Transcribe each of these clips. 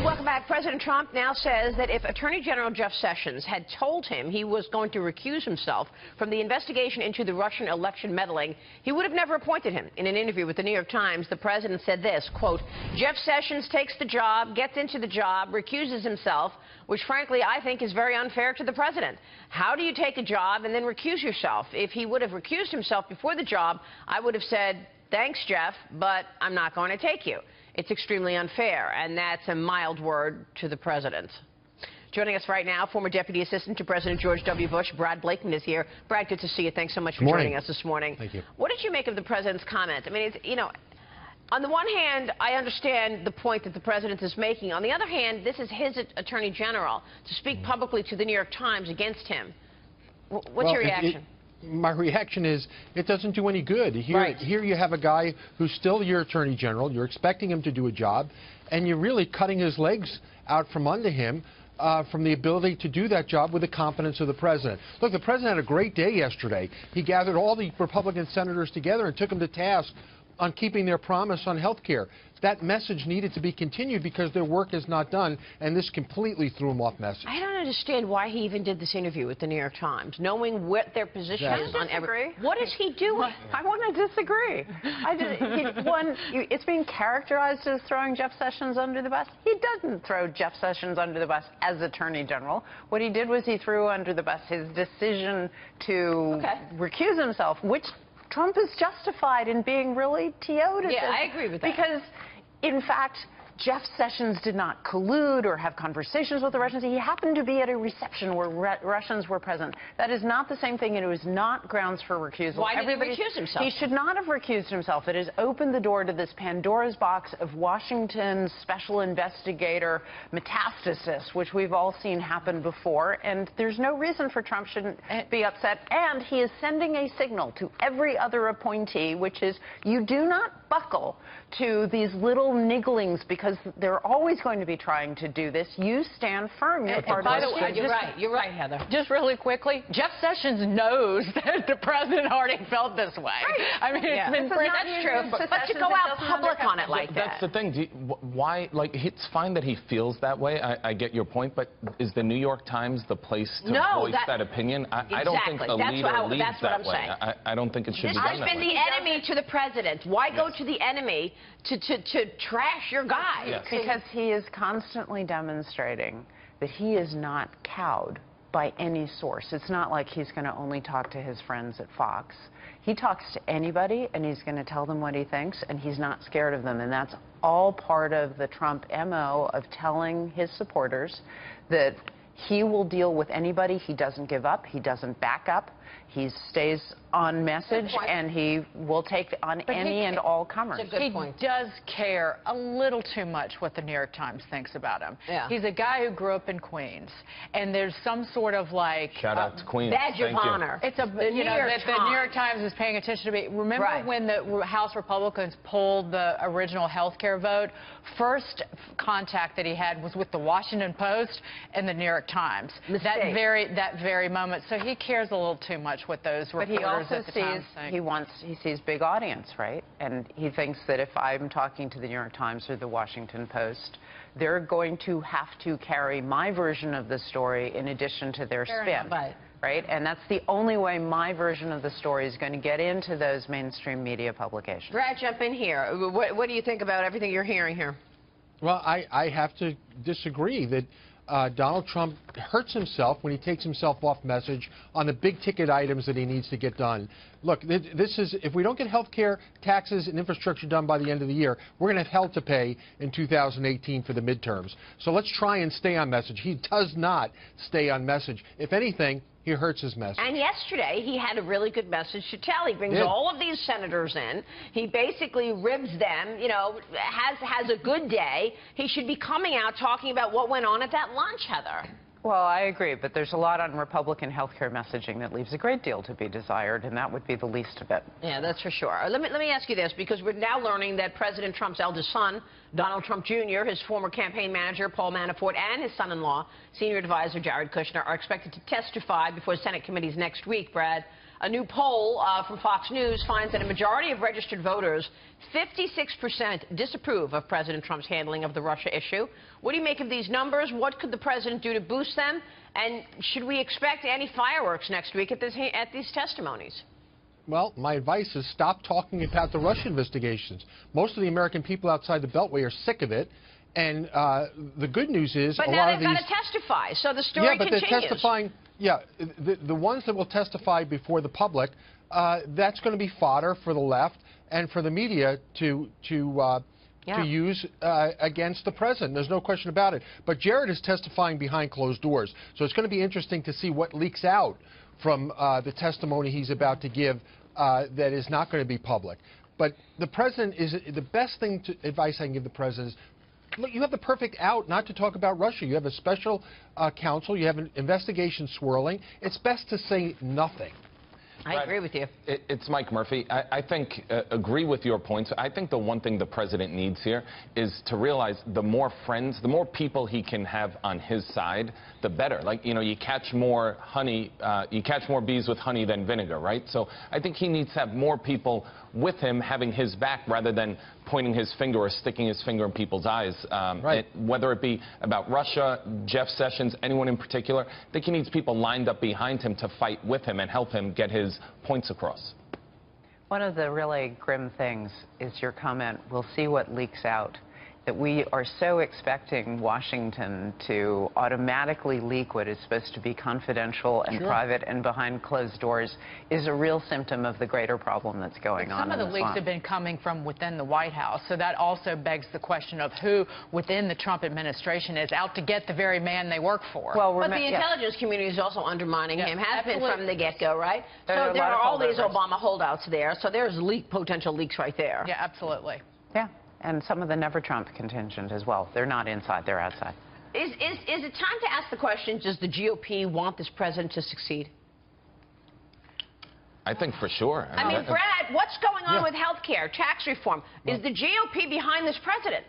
Welcome back. President Trump now says that if Attorney General Jeff Sessions had told him he was going to recuse himself from the investigation into the Russian election meddling, he would have never appointed him. In an interview with the New York Times, the president said this, quote, Jeff Sessions takes the job, gets into the job, recuses himself, which frankly I think is very unfair to the president. How do you take a job and then recuse yourself? If he would have recused himself before the job, I would have said, thanks, Jeff, but I'm not going to take you. It's extremely unfair, and that's a mild word to the president. Joining us right now, former Deputy Assistant to President George W. Bush, Brad Blakeman, is here. Brad, good to see you. Thanks so much for joining us this morning. Thank you. What did you make of the president's comment? I mean, it's, you know, on the one hand, I understand the point that the president is making. On the other hand, this is his attorney general to speak publicly to the New York Times against him. What's your reaction? My reaction is it doesn't do any good. Here you have a guy who's still your attorney general. You're expecting him to do a job, and you're really cutting his legs out from under him from the ability to do that job with the confidence of the president. Look, the president had a great day yesterday. He gathered all the Republican senators together and took them to task on keeping their promise on health care. That message needed to be continued because their work is not done, and this completely threw them off message. I don't understand why he even did this interview with the New York Times, knowing what their position is on every... What is he doing? I want to disagree. It's being characterized as throwing Jeff Sessions under the bus. He doesn't throw Jeff Sessions under the bus as Attorney General. What he did was he threw under the bus his decision to recuse himself, which Trump is justified in being really TO'd at this. Yeah, I agree with that. Because, in fact, Jeff Sessions did not collude or have conversations with the Russians. He happened to be at a reception where Russians were present. That is not the same thing, and it was not grounds for recusal. Why did he recuse himself? He should not have recused himself. It has opened the door to this Pandora's box of Washington's special investigator metastasis, which we've all seen happen before, and there's no reason for Trump shouldn't be upset. And he is sending a signal to every other appointee, which is you do not buckle to these little nigglings because they're always going to be trying to do this. You stand firm. You're part by of the way, you're right, Heather. Just really quickly, Jeff Sessions knows that the president already felt this way. Right. I mean, it's been pretty... That's true. But to go out public on it like that. That's the thing. Why? Like, it's fine that he feels that way. I get your point, but is the New York Times the place to voice that opinion? I don't think a leader leads that way. I don't think it should be done that way. This has been the enemy to the president. Why go to the enemy to trash your guy? Yes. Because he is constantly demonstrating that he is not cowed by any source. It's not like he's going to only talk to his friends at Fox. He talks to anybody, and he's going to tell them what he thinks, and he's not scared of them. And that's all part of the Trump MO of telling his supporters that he will deal with anybody. He doesn't give up. He doesn't back up. He stays on message, and he will take on any and all comers. He does care a little too much what the New York Times thinks about him. Yeah. He's a guy who grew up in Queens, and there's some sort of like... Shout out to Queens. Badge of honor. It's a, the New York Times is paying attention to me. Remember when the House Republicans pulled the original health care vote? First contact that he had was with the Washington Post and the New York Times. That very moment. So he cares a little too much what those reporters at the Times think. He sees big audience, right? And he thinks that if I'm talking to the New York Times or the Washington Post, they're going to have to carry my version of the story in addition to their spin. Right? And that's the only way my version of the story is going to get into those mainstream media publications. Brad, jump in here. What do you think about everything you're hearing here? Well, I have to disagree that Donald Trump hurts himself when he takes himself off message on the big-ticket items that he needs to get done. Look, this is, if we don't get health care, taxes, and infrastructure done by the end of the year, we're going to have hell to pay in 2018 for the midterms. So let's try and stay on message. He does not stay on message. If anything, he hurts his message. And yesterday, he had a really good message to tell. He brings all of these senators in. He basically ribs them, you know, has a good day. He should be coming out talking about what went on at that lunch, Heather. Well, I agree, but there's a lot on Republican health care messaging that leaves a great deal to be desired, and that would be the least of it. Yeah, that's for sure. Let me ask you this, because we're now learning that President Trump's eldest son, Donald Trump Jr., his former campaign manager, Paul Manafort, and his son-in-law, senior advisor Jared Kushner, are expected to testify before Senate committees next week, Brad. A new poll from Fox News finds that a majority of registered voters, 56%, disapprove of President Trump's handling of the Russia issue. What do you make of these numbers? What could the president do to boost them? And should we expect any fireworks next week at these testimonies? Well, my advice is stop talking about the Russia investigations. Most of the American people outside the Beltway are sick of it. And the good news is but a now lot of they've these... got to testify, so the story continues. They're testifying... Yeah, the ones that will testify before the public, that's going to be fodder for the left and for the media to use against the president. There's no question about it. But Jared is testifying behind closed doors. So it's going to be interesting to see what leaks out from the testimony he's about to give that is not going to be public. But the president is the best advice I can give the president is, look, you have the perfect out not to talk about Russia. You have a special counsel. You have an investigation swirling. It's best to say nothing. I agree with you. It's Mike Murphy. I think, agree with your points. I think the one thing the president needs here is to realize the more friends, the more people he can have on his side, the better. Like, you know, you catch more honey, you catch more bees with honey than vinegar, right? So I think he needs to have more people with him having his back rather than pointing his finger or sticking his finger in people's eyes. Whether it be about Russia, Jeff Sessions, anyone in particular, I think he needs people lined up behind him to fight with him and help him get his points across. One of the really grim things is your comment, we'll see what leaks out. That we are so expecting Washington to automatically leak what is supposed to be confidential and private and behind closed doors is a real symptom of the greater problem that's going on. Some of the leaks have been coming from within the White House, so that also begs the question of who within the Trump administration is out to get the very man they work for. Well, but the intelligence community is also undermining him, has been from the get-go, right? So there are all these Obama holdouts there, so there's potential leaks right there. Yeah, absolutely. Yeah. And some of the never-Trump contingent as well. They're not inside, they're outside. Is it time to ask the question, does the GOP want this president to succeed? I think for sure. I mean, Brad, what's going on with health care, tax reform? Is the GOP behind this president?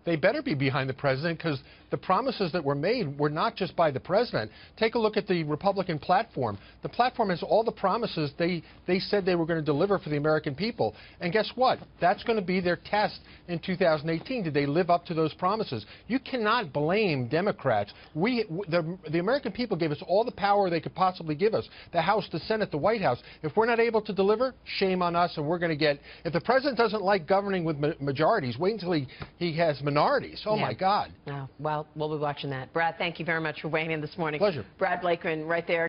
They better be behind the president because the promises that were made were not just by the president. Take a look at the Republican platform. The platform has all the promises they said they were going to deliver for the American people. And guess what? That's going to be their test in 2018. Did they live up to those promises? You cannot blame Democrats. The American people gave us all the power they could possibly give us, the House, the Senate, the White House. If we're not able to deliver, shame on us, and we're going to get... If the president doesn't like governing with majorities, wait until he has minorities. Oh, my God. Well, we'll be watching that. Brad, thank you very much for weighing in this morning. Pleasure. Brad Blakeman right there.